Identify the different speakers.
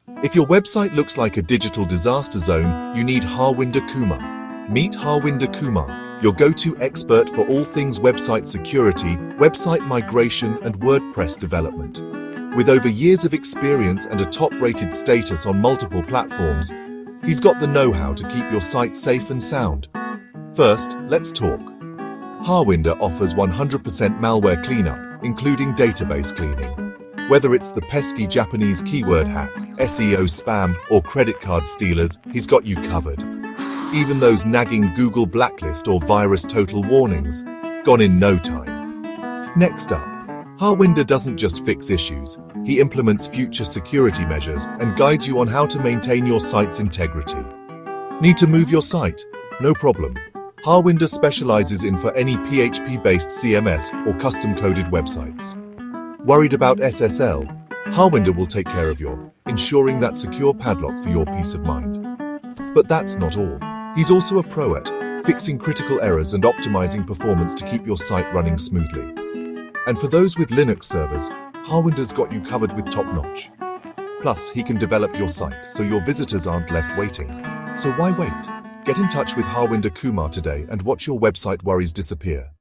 Speaker 1: If your website looks like a digital disaster zone, you need Harwinder Kumar. Meet Harwinder Kumar, your go-to expert for all things website security, website migration, and WordPress development. With over years of experience and a top-rated status on multiple platforms, he's got the know-how to keep your site safe and sound. First, let's talk. Harwinder offers 100% malware cleanup, including database cleaning. Whether it's the pesky Japanese keyword hack, SEO spam, or credit card stealers, he's got you covered. Even those nagging Google blacklist or virus total warnings, gone in no time. Next up, Harwinder doesn't just fix issues, he implements future security measures and guides you on how to maintain your site's integrity. Need to move your site? No problem. Harwinder specializes in for any PHP-based CMS or custom-coded websites. Worried about SSL? Harwinder will take care of your, ensuring that secure padlock for your peace of mind. But that's not all. He's also a pro at fixing critical errors and optimizing performance to keep your site running smoothly. And for those with Linux servers, Harwinder's got you covered with top-notch. Plus, he can develop your site so your visitors aren't left waiting. So why wait? Get in touch with Harwinder Kumar today and watch your website worries disappear.